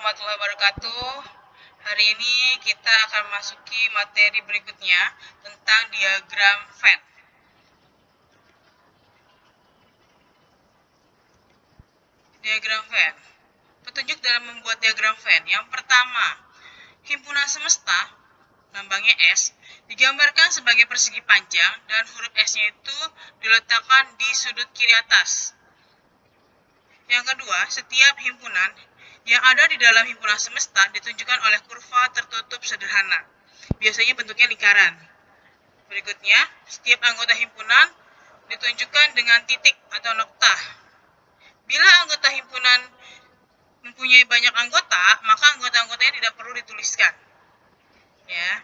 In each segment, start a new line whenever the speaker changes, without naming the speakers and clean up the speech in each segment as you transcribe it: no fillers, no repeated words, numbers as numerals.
warahmatullahi wabarakatuh. Hari ini kita akan masuki materi berikutnya tentang diagram Venn. Diagram Venn. Petunjuk dalam membuat diagram Venn. Yang pertama, himpunan semesta, lambangnya S, digambarkan sebagai persegi panjang dan huruf S-nya itu diletakkan di sudut kiri atas. Yang kedua, setiap himpunan yang ada di dalam himpunan semesta ditunjukkan oleh kurva tertutup sederhana. Biasanya bentuknya lingkaran. Berikutnya, setiap anggota himpunan ditunjukkan dengan titik atau noktah. Bila anggota himpunan mempunyai banyak anggota, maka anggota-anggotanya tidak perlu dituliskan. Ya.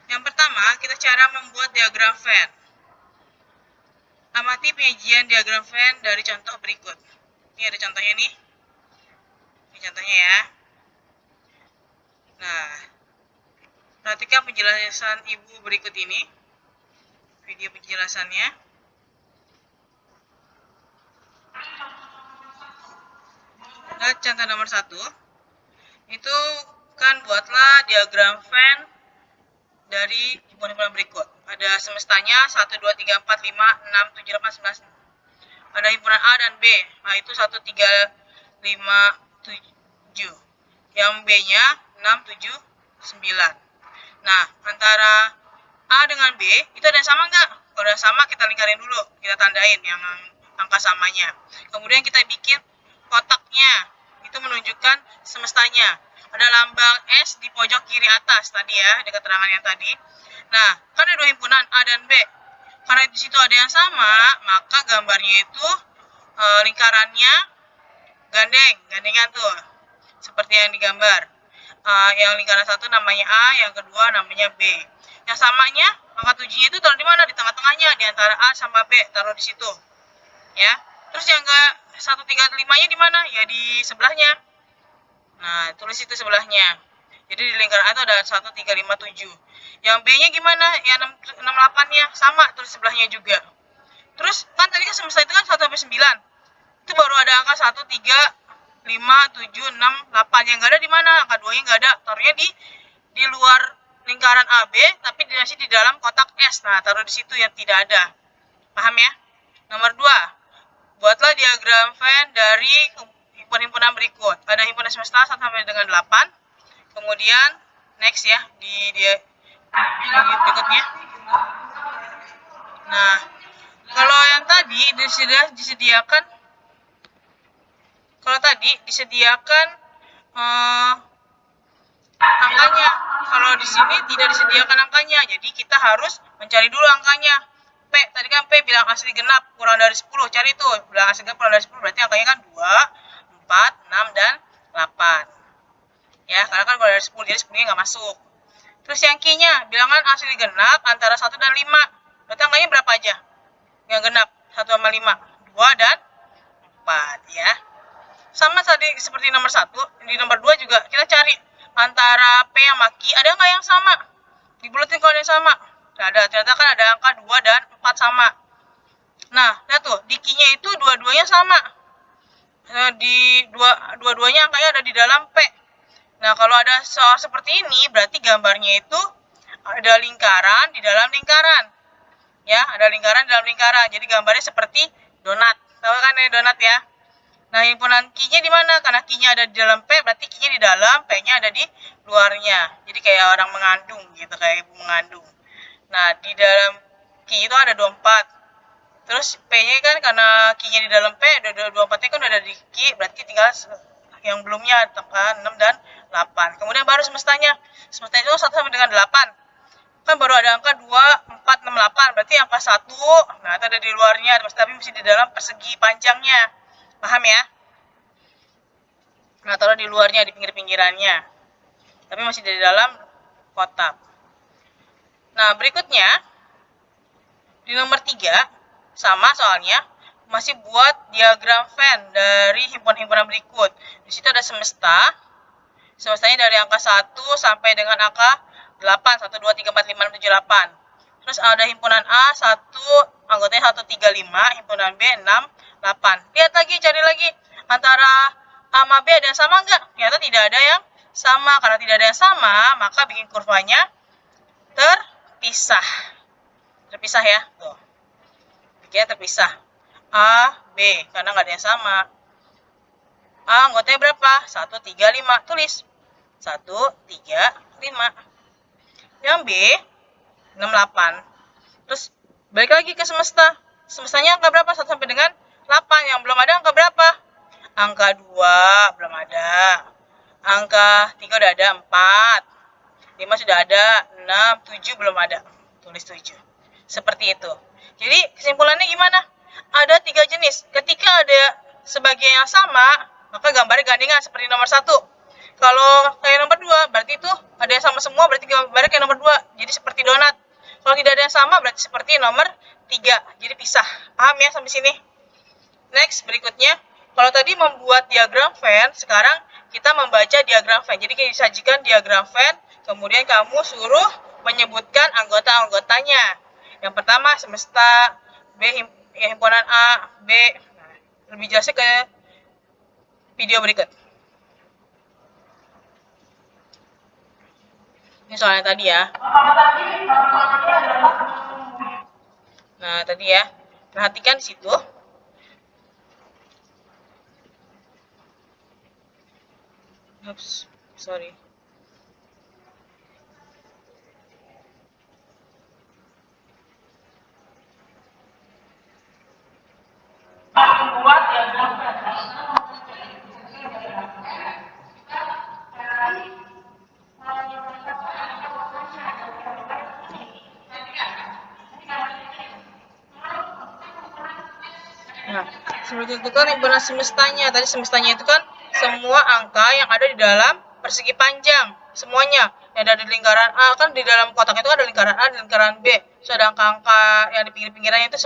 Yang pertama, kita cara membuat diagram Venn. Amati penyajian diagram Venn dari contoh berikut. Ini ada contohnya nih. Ini contohnya ya. Nah, perhatikan penjelasan ibu berikut ini. Video penjelasannya. Nah, contoh nomor 1. Itu kan buatlah diagram Venn dari himpunan berikut. Ada semestanya 1, 2, 3, 4, 5, 6, 7, 8, 9. Ada himpunan A dan B. Nah, itu 1, 3, 5, 7. Yang B-nya 6, 7, 9. Nah, antara A dengan B, itu ada yang sama nggak? Kalau ada yang sama, kita lingkarin dulu. Kita tandain yang angka samanya. Kemudian kita bikin kotaknya. Itu menunjukkan semestanya. Ada lambang S di pojok kiri atas tadi ya, di keterangan yang tadi. Nah, kan ada dua himpunan A dan B. Karena di situ ada yang sama, maka gambarnya itu lingkarannya gandengan tuh, seperti yang digambar. Yang lingkaran satu namanya A, yang kedua namanya B. Yang samanya, angka 7-nya itu taruh di mana? Di tengah-tengahnya, di antara A sama B, taruh di situ. Ya. Terus yang ke 1, 3, 5-nya di mana? Ya di sebelahnya. Nah, tulis itu sebelahnya. Jadi di lingkaran A itu ada 1, 3, 5, 7. Yang B-nya gimana? Ya 6, 8-nya sama, tulis sebelahnya juga. Terus kan tadi kan semesta itu kan 1 sampai 9. Itu baru ada angka 1, 3, 5, 7, 6, 8. Yang enggak ada di mana? Angka 2-nya enggak ada. Taruhnya di luar lingkaran AB, tapi masih di dalam kotak S. Nah, taruh di situ yang tidak ada. Paham ya? Nomor 2. Buatlah diagram Venn dari himpunan berikut. Ada himpunan semesta 1 sampai dengan 8. Kemudian next ya di berikutnya. Nah, kalau yang tadi disediakan angkanya. Kalau di sini tidak disediakan angkanya, jadi kita harus mencari dulu angkanya. P, tadi kan P bilang asli genap kurang dari 10, cari tuh. Bilang asli genap kurang dari 10, berarti angkanya kan 2, 4, 6, dan 8. Ya, karena kan kurang dari 10, jadi 10-nya nggak masuk. Terus yang Q-nya, bilangan asli genap antara 1 dan 5. Berarti angkanya berapa aja? Yang genap, 1 sama 5. 2 dan 4, ya. Sama tadi seperti nomor 1, di nomor 2 juga kita cari antara P sama Q, ada nggak yang sama? Dibulatin kalau ada yang sama. Nggak ada, ternyata kan ada angka 2 dan 4 sama. Nah, lihat tuh, di Q-nya itu dua-duanya sama. Di dua-duanya angkanya ada di dalam P. Nah, kalau ada soal seperti ini, berarti gambarnya itu ada lingkaran di dalam lingkaran. Ya, ada lingkaran di dalam lingkaran. Jadi gambarnya seperti donat. Tahu kan ini donat ya? Nah, himpunan Q-nya di mana? Karena Q-nya ada di dalam P, berarti Q-nya di dalam, P-nya ada di luarnya. Jadi kayak orang mengandung gitu, kayak ibu mengandung. Nah, di dalam Q itu ada 24. Terus P-nya kan karena Q-nya di dalam P, ada 24-nya kan ada di Q, berarti tinggal yang belumnya, 6 dan 8. Kemudian baru semestanya. Semestanya itu 1 sampai dengan 8. Kan baru ada angka 2, 4, 6, 8. Berarti angka 1, nah itu ada di luarnya, tapi masih di dalam persegi panjangnya. Paham ya? Nah, taruh di luarnya, di pinggir-pinggirannya. Tapi masih di dalam kotak. Nah, berikutnya, di nomor 3, sama soalnya, masih buat diagram Venn dari himpunan-himpunan berikut. Di situ ada semesta. Semestanya dari angka 1 sampai dengan angka 8. 1, 2, 3, 4, 5, 6, 7, 8. Terus ada himpunan A, 1, anggotanya 1, 3, 5. Himpunan B, 6, 8. Lihat lagi, cari lagi. Antara A sama B ada yang sama nggak? Ternyata tidak ada yang sama. Karena tidak ada yang sama, maka bikin kurvanya terpisah. Terpisah ya. Tuh. Bikinnya terpisah. A, B. Karena nggak ada yang sama. A anggotanya berapa? 1, 3, 5. Tulis. 1, 3, 5. Yang B, 6, 8. Terus balik lagi ke semesta. Semestanya angka berapa? 1 sampai dengan 8. Yang belum ada angka berapa? Angka 2 belum ada. Angka 3 udah ada, 4. 5 sudah ada, 6, 7 belum ada. Tulis 7. Seperti itu. Jadi kesimpulannya gimana? Ada 3 jenis. Ketika ada sebagian yang sama, maka gambarnya gandengan seperti nomor 1. Kalau kayak nomor 2, berarti itu ada yang sama semua, berarti gambarnya kayak nomor 2. Jadi seperti donat. Kalau tidak ada yang sama, berarti seperti nomor 3. Jadi pisah. Paham ya sampai sini? Next, berikutnya. Kalau tadi membuat diagram Venn, sekarang kita membaca diagram Venn. Jadi kita disajikan diagram Venn, kemudian kamu suruh menyebutkan anggota-anggotanya. Yang pertama semesta, B himpunan A, B. Nah, lebih jelasnya ke video berikut. Ini soalnya tadi ya. Nah, tadi ya. Perhatikan di situ. Oops, sorry. Nah, seperti itu kan himpunan semestanya. Tadi semestanya itu kan semua angka yang ada di dalam persegi panjang. Semuanya. Yang ada di lingkaran A, kan di dalam kotak itu ada lingkaran A dan lingkaran B. Terus ada angka-angka yang di pinggir-pinggirannya itu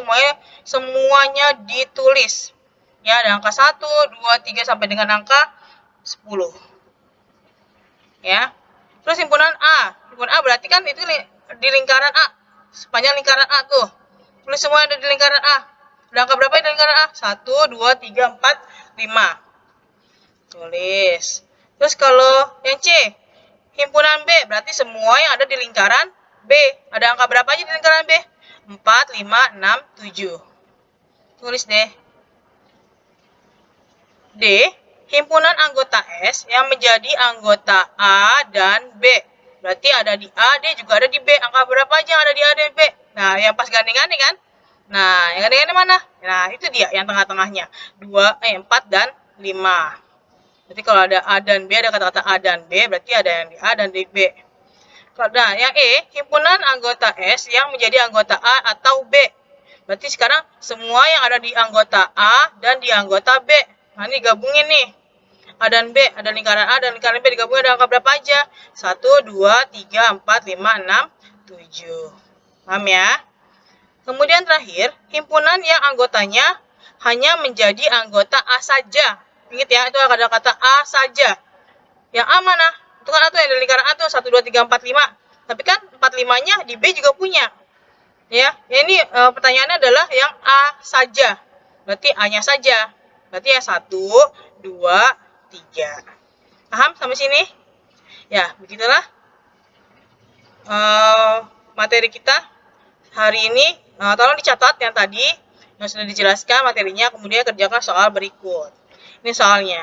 semuanya ditulis. Ya, ada angka 1, 2, 3 sampai dengan angka 10. Ya. Terus himpunan A. Himpunan A berarti kan itu di lingkaran A. Sepanjang lingkaran A tuh. Tulis semua yang ada di lingkaran A. Ada angka berapa di lingkaran A? 1, 2, 3, 4, 5. Tulis. Terus kalau yang C, himpunan B, berarti semua yang ada di lingkaran B. Ada angka berapa aja di lingkaran B? 4, 5, 6, 7. Tulis deh. D, himpunan anggota S yang menjadi anggota A dan B. Berarti ada di A, D juga ada di B. Angka berapa aja yang ada di A dan B? Nah, yang pas gandengan kan? Nah, yang gandengannya mana? Nah, itu dia yang tengah-tengahnya. 4 dan 5. Berarti kalau ada A dan B, ada kata-kata A dan B, berarti ada yang di A dan di B. Nah, yang E, himpunan anggota S yang menjadi anggota A atau B. Berarti sekarang semua yang ada di anggota A dan di anggota B. Nah, ini gabungin nih. A dan B, ada lingkaran A dan lingkaran B digabungin ada angka berapa aja? 1, 2, 3, 4, 5, 6, 7. Paham ya? Kemudian terakhir, himpunan yang anggotanya hanya menjadi anggota A saja. Ingat ya, itu ada kata A saja. Yang A mana? Itu kan A tuh yang di lingkaran A tuh 1, 2, 3, 4, 5. Tapi kan 4, 5-nya di B juga punya. Ya ini pertanyaannya adalah yang A saja. Berarti A-nya saja. Berarti ya 1, 2, 3. Paham sampai sini? Ya, begitulah materi kita hari ini. Tolong dicatat yang tadi yang sudah dijelaskan materinya, kemudian kerjakan soal berikut. Ini soalnya,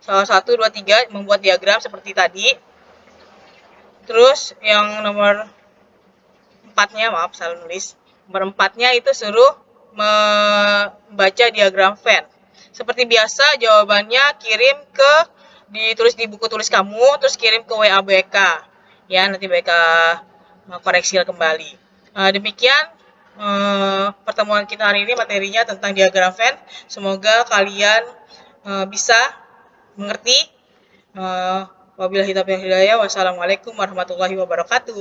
soal 1, 2, 3 membuat diagram seperti tadi. Terus yang nomor 4-nya, maaf salah nulis. Nomor 4-nya itu suruh membaca diagram Venn. Seperti biasa jawabannya ditulis di buku tulis kamu, terus kirim ke WA BK. Ya, nanti BK koreksi kembali. Demikian pertemuan kita hari ini, materinya tentang diagram Venn. Semoga kalian bisa mengerti. Wabillahi taufiq wal hidayah. Wassalamualaikum warahmatullahi wabarakatuh.